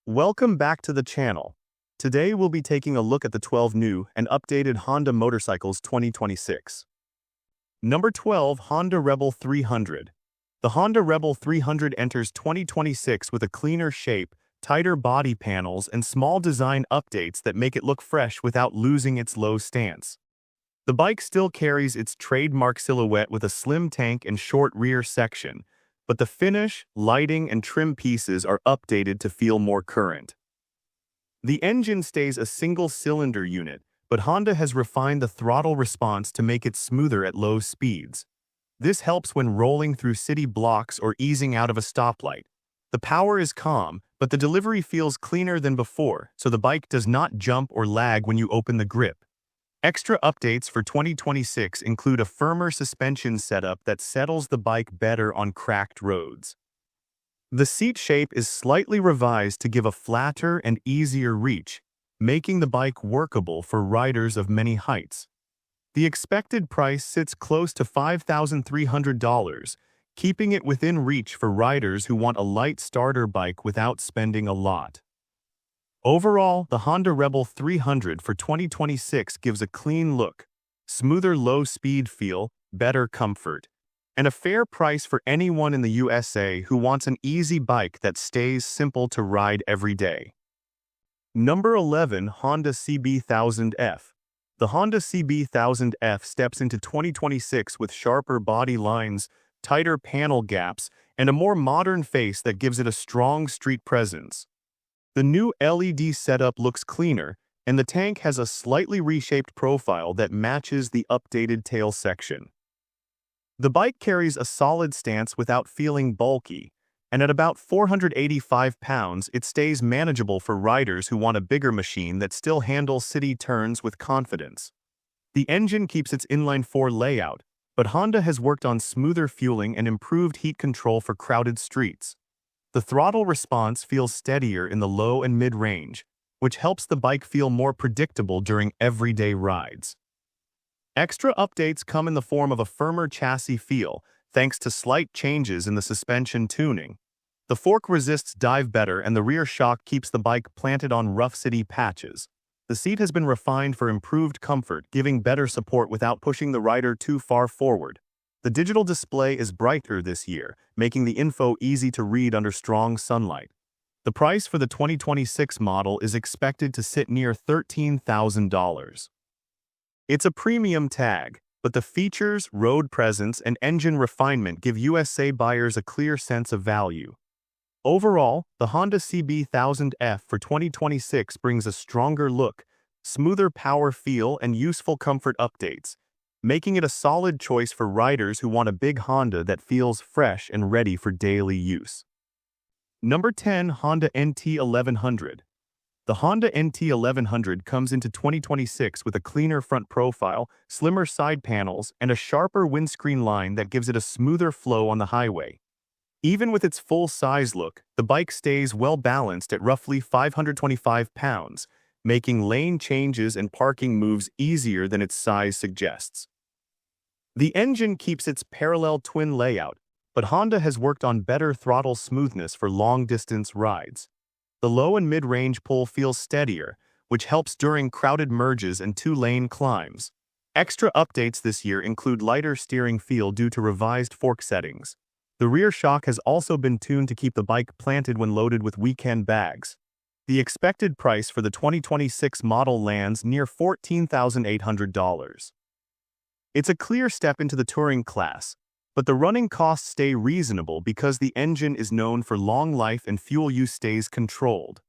Welcome back to the channel. Today we'll be taking a look at the 12 new and updated Honda motorcycles 2026. Number 12, Honda Rebel 300. The Honda Rebel 300 enters 2026 with a cleaner shape, tighter body panels, and small design updates that make it look fresh without losing its low stance. The bike still carries its trademark silhouette with a slim tank and short rear section, but the finish, lighting, and trim pieces are updated to feel more current. The engine stays a single-cylinder unit, but Honda has refined the throttle response to make it smoother at low speeds. This helps when rolling through city blocks or easing out of a stoplight. The power is calm, but the delivery feels cleaner than before, so the bike does not jump or lag when you open the grip. Extra updates for 2026 include a firmer suspension setup that settles the bike better on cracked roads. The seat shape is slightly revised to give a flatter and easier reach, making the bike workable for riders of many heights. The expected price sits close to $5,300, keeping it within reach for riders who want a light starter bike without spending a lot. Overall, the Honda Rebel 300 for 2026 gives a clean look, smoother low-speed feel, better comfort, and a fair price for anyone in the USA who wants an easy bike that stays simple to ride every day. Number 11, Honda CB1000F. The Honda CB1000F steps into 2026 with sharper body lines, tighter panel gaps, and a more modern face that gives it a strong street presence. The new LED setup looks cleaner, and the tank has a slightly reshaped profile that matches the updated tail section. The bike carries a solid stance without feeling bulky, and at about 485 pounds, it stays manageable for riders who want a bigger machine that still handles city turns with confidence. The engine keeps its inline-4 layout, but Honda has worked on smoother fueling and improved heat control for crowded streets. The throttle response feels steadier in the low and mid-range, which helps the bike feel more predictable during everyday rides. Extra updates come in the form of a firmer chassis feel, thanks to slight changes in the suspension tuning. The fork resists dive better and the rear shock keeps the bike planted on rough city patches. The seat has been refined for improved comfort, giving better support without pushing the rider too far forward. The digital display is brighter this year, making the info easy to read under strong sunlight. The price for the 2026 model is expected to sit near $13,000. It's a premium tag, but the features, road presence, and engine refinement give USA buyers a clear sense of value. Overall, the Honda CB1000F for 2026 brings a stronger look, smoother power feel, and useful comfort updates, making it a solid choice for riders who want a big Honda that feels fresh and ready for daily use. Number 10, Honda NT1100. The Honda NT1100 comes into 2026 with a cleaner front profile, slimmer side panels, and a sharper windscreen line that gives it a smoother flow on the highway. Even with its full-size look, the bike stays well-balanced at roughly 525 pounds, making lane changes and parking moves easier than its size suggests. The engine keeps its parallel twin layout, but Honda has worked on better throttle smoothness for long-distance rides. The low and mid-range pull feels steadier, which helps during crowded merges and two-lane climbs. Extra updates this year include lighter steering feel due to revised fork settings. The rear shock has also been tuned to keep the bike planted when loaded with weekend bags. The expected price for the 2026 model lands near $14,800. It's a clear step into the touring class, but the running costs stay reasonable because the engine is known for long life and fuel use stays controlled.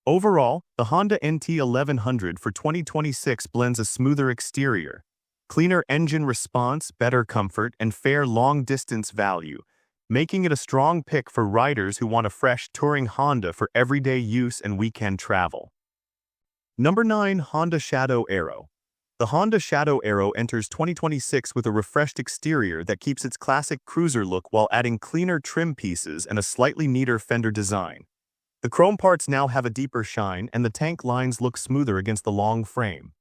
Overall, the Honda NT1100 for 2026 blends a smoother exterior, cleaner engine response, better comfort, and fair long-distance value, making it a strong pick for riders who want a fresh touring Honda for everyday use and weekend travel. Number 9, Honda Shadow Aero. The Honda Shadow Aero enters 2026 with a refreshed exterior that keeps its classic cruiser look while adding cleaner trim pieces and a slightly neater fender design. The chrome parts now have a deeper shine and the tank lines look smoother against the long frame.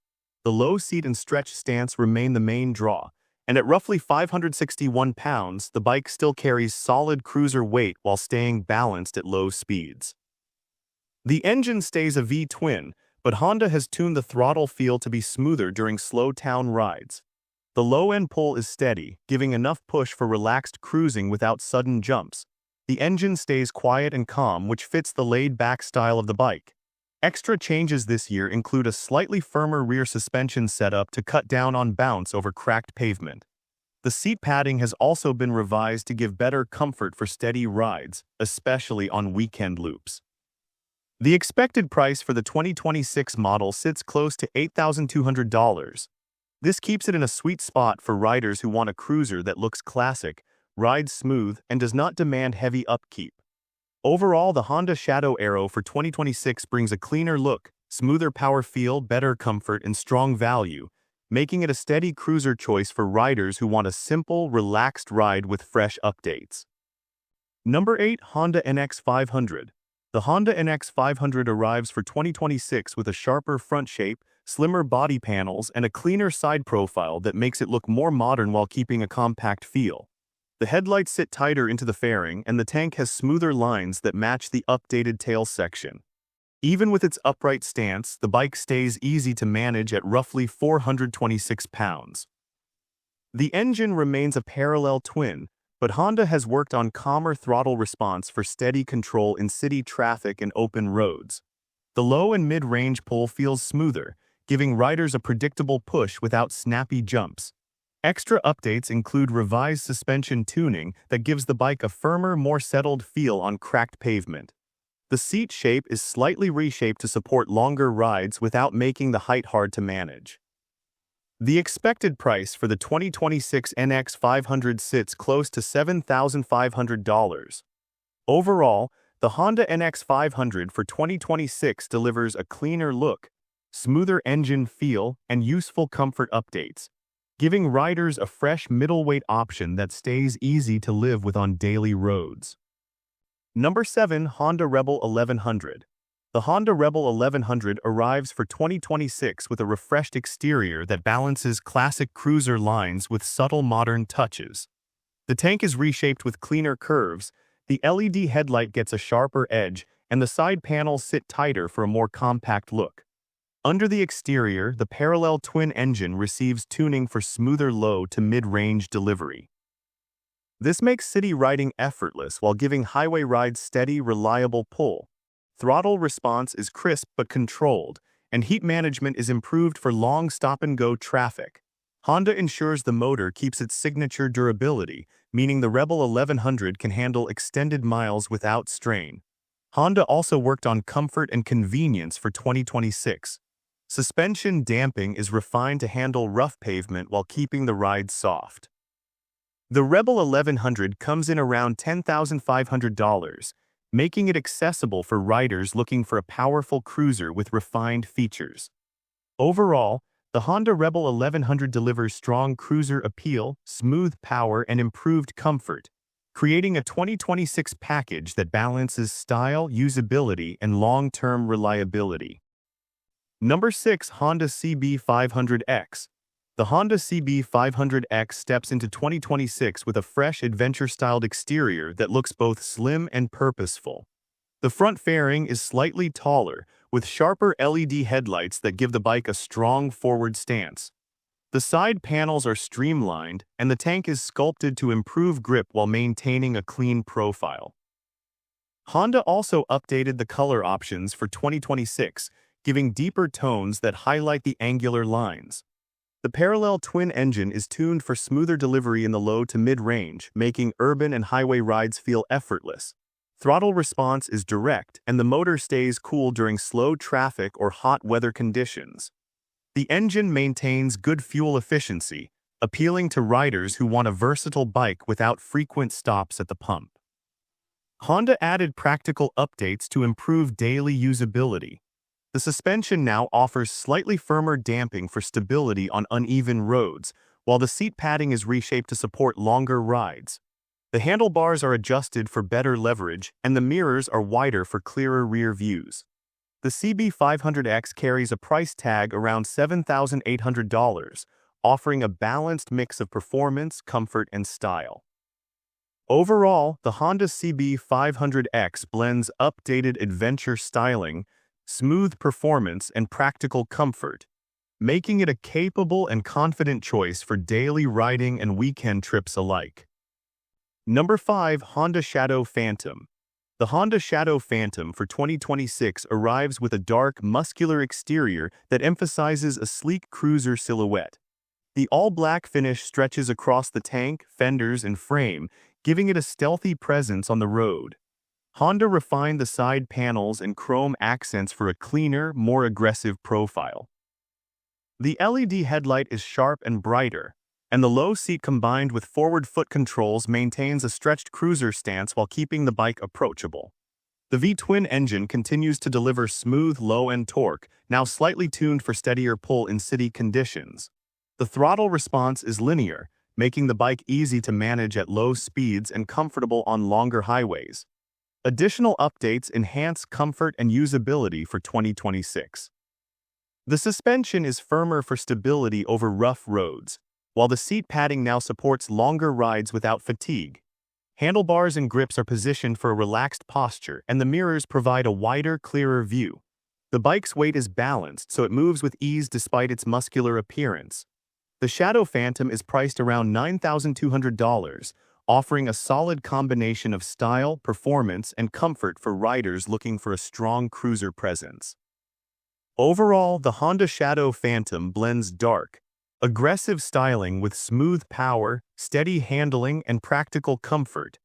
The low seat and stretch stance remain the main draw, and at roughly 561 pounds, the bike still carries solid cruiser weight while staying balanced at low speeds. The engine stays a V-twin, but Honda has tuned the throttle feel to be smoother during slow town rides. The low-end pull is steady, giving enough push for relaxed cruising without sudden jumps. The engine stays quiet and calm, which fits the laid-back style of the bike. Extra changes this year include a slightly firmer rear suspension setup to cut down on bounce over cracked pavement. The seat padding has also been revised to give better comfort for steady rides, especially on weekend loops. The expected price for the 2026 model sits close to $8,200. This keeps it in a sweet spot for riders who want a cruiser that looks classic, rides smooth, and does not demand heavy upkeep. Overall, the Honda Shadow Aero for 2026 brings a cleaner look, smoother power feel, better comfort, and strong value, making it a steady cruiser choice for riders who want a simple, relaxed ride with fresh updates. Number 8. Honda NX 500. The Honda NX 500 arrives for 2026 with a sharper front shape, slimmer body panels, and a cleaner side profile that makes it look more modern while keeping a compact feel. The headlights sit tighter into the fairing, and the tank has smoother lines that match the updated tail section. Even with its upright stance, the bike stays easy to manage at roughly 426 pounds. The engine remains a parallel twin, but Honda has worked on calmer throttle response for steady control in city traffic and open roads. The low and mid-range pull feels smoother, giving riders a predictable push without snappy jumps. Extra updates include revised suspension tuning that gives the bike a firmer, more settled feel on cracked pavement. The seat shape is slightly reshaped to support longer rides without making the height hard to manage. The expected price for the 2026 NX 500 sits close to $7,500. Overall, the Honda NX 500 for 2026 delivers a cleaner look, smoother engine feel, and useful comfort updates, giving riders a fresh middleweight option that stays easy to live with on daily roads. Number 7. Honda Rebel 1100. The Honda Rebel 1100 arrives for 2026 with a refreshed exterior that balances classic cruiser lines with subtle modern touches. The tank is reshaped with cleaner curves, the LED headlight gets a sharper edge, and the side panels sit tighter for a more compact look. Under the exterior, the parallel twin engine receives tuning for smoother low to mid-range delivery. This makes city riding effortless while giving highway rides steady, reliable pull. Throttle response is crisp but controlled, and heat management is improved for long stop-and-go traffic. Honda ensures the motor keeps its signature durability, meaning the Rebel 1100 can handle extended miles without strain. Honda also worked on comfort and convenience for 2026. Suspension damping is refined to handle rough pavement while keeping the ride soft. The Rebel 1100 comes in around $10,500, making it accessible for riders looking for a powerful cruiser with refined features. Overall, the Honda Rebel 1100 delivers strong cruiser appeal, smooth power, and improved comfort, creating a 2026 package that balances style, usability, and long-term reliability. Number 6. Honda CB500X. The Honda CB500X steps into 2026 with a fresh adventure-styled exterior that looks both slim and purposeful. The front fairing is slightly taller, with sharper LED headlights that give the bike a strong forward stance. The side panels are streamlined, and the tank is sculpted to improve grip while maintaining a clean profile. Honda also updated the color options for 2026, giving deeper tones that highlight the angular lines. The parallel twin engine is tuned for smoother delivery in the low to mid-range, making urban and highway rides feel effortless. Throttle response is direct, and the motor stays cool during slow traffic or hot weather conditions. The engine maintains good fuel efficiency, appealing to riders who want a versatile bike without frequent stops at the pump. Honda added practical updates to improve daily usability. The suspension now offers slightly firmer damping for stability on uneven roads, while the seat padding is reshaped to support longer rides. The handlebars are adjusted for better leverage, and the mirrors are wider for clearer rear views. The CB500X carries a price tag around $7,800, offering a balanced mix of performance, comfort, and style. Overall, the Honda CB500X blends updated adventure styling, smooth performance, and practical comfort, making it a capable and confident choice for daily riding and weekend trips alike. Number 5. Honda Shadow Phantom. The Honda Shadow Phantom for 2026 arrives with a dark, muscular exterior that emphasizes a sleek cruiser silhouette. The all-black finish stretches across the tank, fenders, and frame, giving it a stealthy presence on the road. Honda refined the side panels and chrome accents for a cleaner, more aggressive profile. The LED headlight is sharp and brighter, and the low seat combined with forward foot controls maintains a stretched cruiser stance while keeping the bike approachable. The V-twin engine continues to deliver smooth low-end torque, now slightly tuned for steadier pull in city conditions. The throttle response is linear, making the bike easy to manage at low speeds and comfortable on longer highways. Additional updates enhance comfort and usability for 2026. The suspension is firmer for stability over rough roads, while the seat padding now supports longer rides without fatigue. Handlebars and grips are positioned for a relaxed posture, and the mirrors provide a wider, clearer view. The bike's weight is balanced, so it moves with ease despite its muscular appearance. The Shadow Phantom is priced around $9,200, offering a solid combination of style, performance, and comfort for riders looking for a strong cruiser presence. Overall, the Honda Shadow Phantom blends dark, aggressive styling with smooth power, steady handling, and practical comfort,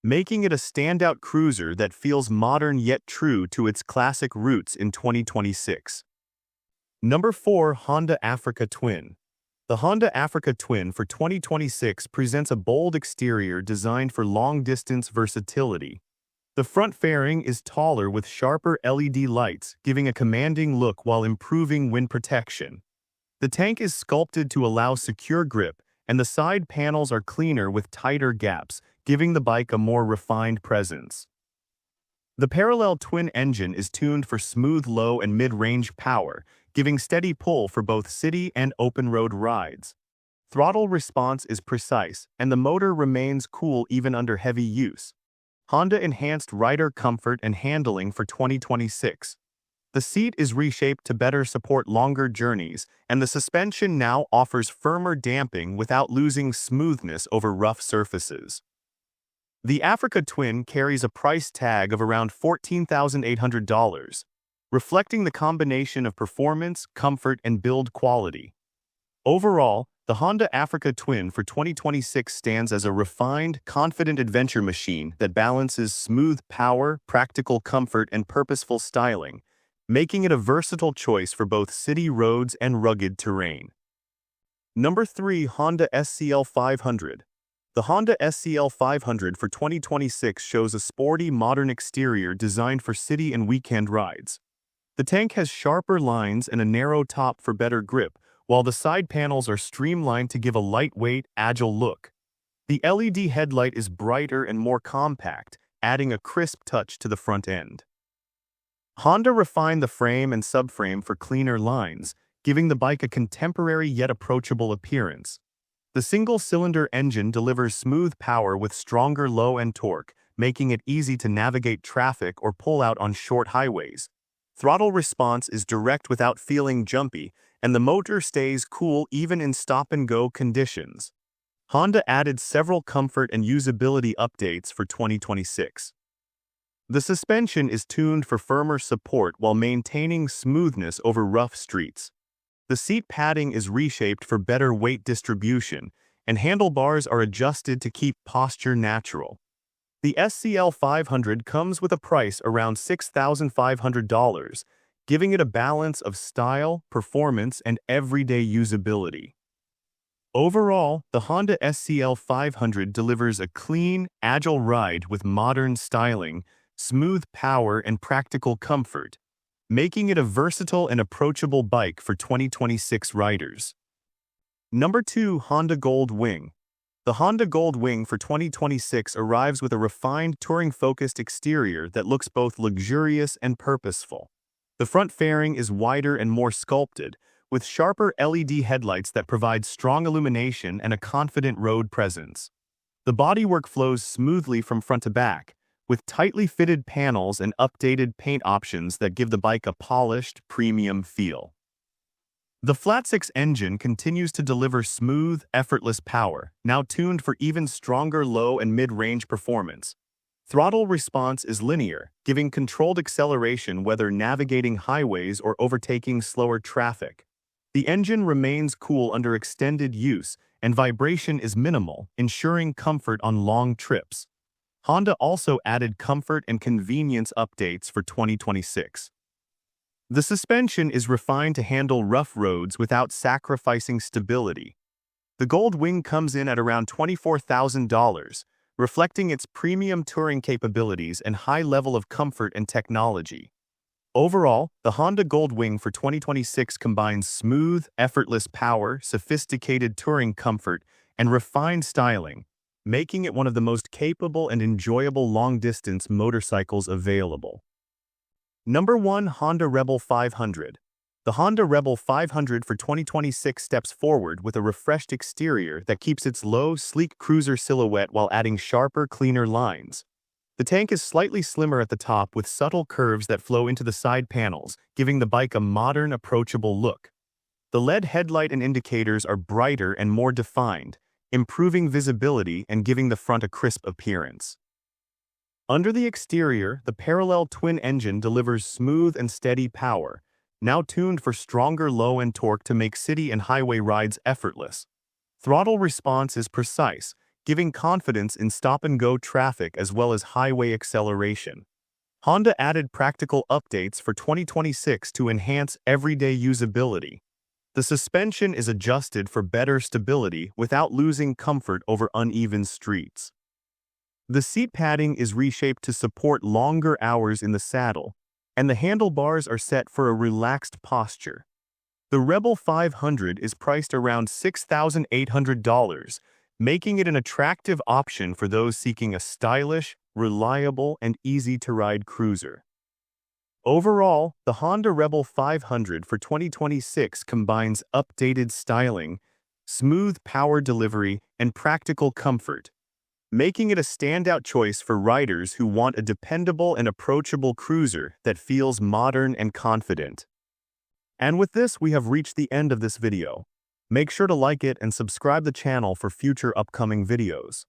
making it a standout cruiser that feels modern yet true to its classic roots in 2026. Number 4. Honda Africa Twin. The Honda Africa Twin for 2026 presents a bold exterior designed for long-distance versatility. The front fairing is taller with sharper LED lights, giving a commanding look while improving wind protection. The tank is sculpted to allow secure grip, and the side panels are cleaner with tighter gaps, giving the bike a more refined presence. The parallel twin engine is tuned for smooth low and mid-range power, giving steady pull for both city and open-road rides. Throttle response is precise, and the motor remains cool even under heavy use. Honda enhanced rider comfort and handling for 2026. The seat is reshaped to better support longer journeys, and the suspension now offers firmer damping without losing smoothness over rough surfaces. The Africa Twin carries a price tag of around $14,800, reflecting the combination of performance, comfort, and build quality. Overall, the Honda Africa Twin for 2026 stands as a refined, confident adventure machine that balances smooth power, practical comfort, and purposeful styling, making it a versatile choice for both city roads and rugged terrain. Number 3. Honda SCL 500. The Honda SCL 500 for 2026 shows a sporty, modern exterior designed for city and weekend rides. The tank has sharper lines and a narrow top for better grip, while the side panels are streamlined to give a lightweight, agile look. The LED headlight is brighter and more compact, adding a crisp touch to the front end. Honda refined the frame and subframe for cleaner lines, giving the bike a contemporary yet approachable appearance. The single-cylinder engine delivers smooth power with stronger low-end torque, making it easy to navigate traffic or pull out on short highways. Throttle response is direct without feeling jumpy, and the motor stays cool even in stop-and-go conditions. Honda added several comfort and usability updates for 2026. The suspension is tuned for firmer support while maintaining smoothness over rough streets. The seat padding is reshaped for better weight distribution, and handlebars are adjusted to keep posture natural. The SCL 500 comes with a price around $6,500, giving it a balance of style, performance, and everyday usability. Overall, the Honda SCL 500 delivers a clean, agile ride with modern styling, smooth power, and practical comfort, making it a versatile and approachable bike for 2026 riders. Number 2. Honda Gold Wing. The Honda Gold Wing for 2026 arrives with a refined, touring-focused exterior that looks both luxurious and purposeful. The front fairing is wider and more sculpted, with sharper LED headlights that provide strong illumination and a confident road presence. The bodywork flows smoothly from front to back, with tightly fitted panels and updated paint options that give the bike a polished, premium feel. The flat-six engine continues to deliver smooth, effortless power, now tuned for even stronger low and mid-range performance. Throttle response is linear, giving controlled acceleration whether navigating highways or overtaking slower traffic. The engine remains cool under extended use, and vibration is minimal, ensuring comfort on long trips. Honda also added comfort and convenience updates for 2026. The suspension is refined to handle rough roads without sacrificing stability. The Gold Wing comes in at around $24,000, reflecting its premium touring capabilities and high level of comfort and technology. Overall, the Honda Gold Wing for 2026 combines smooth, effortless power, sophisticated touring comfort, and refined styling, making it one of the most capable and enjoyable long-distance motorcycles available. Number 1. Honda Rebel 500. The Honda Rebel 500 for 2026 steps forward with a refreshed exterior that keeps its low, sleek cruiser silhouette while adding sharper, cleaner lines. The tank is slightly slimmer at the top with subtle curves that flow into the side panels, giving the bike a modern, approachable look. The LED headlight and indicators are brighter and more defined, improving visibility and giving the front a crisp appearance. Under the exterior, the parallel twin engine delivers smooth and steady power, now tuned for stronger low-end torque to make city and highway rides effortless. Throttle response is precise, giving confidence in stop-and-go traffic as well as highway acceleration. Honda added practical updates for 2026 to enhance everyday usability. The suspension is adjusted for better stability without losing comfort over uneven streets. The seat padding is reshaped to support longer hours in the saddle, and the handlebars are set for a relaxed posture. The Rebel 500 is priced around $6,800, making it an attractive option for those seeking a stylish, reliable, and easy-to-ride cruiser. Overall, the Honda Rebel 500 for 2026 combines updated styling, smooth power delivery, and practical comfort, making it a standout choice for riders who want a dependable and approachable cruiser that feels modern and confident. And with this, we have reached the end of this video. Make sure to like it and subscribe the channel for future upcoming videos.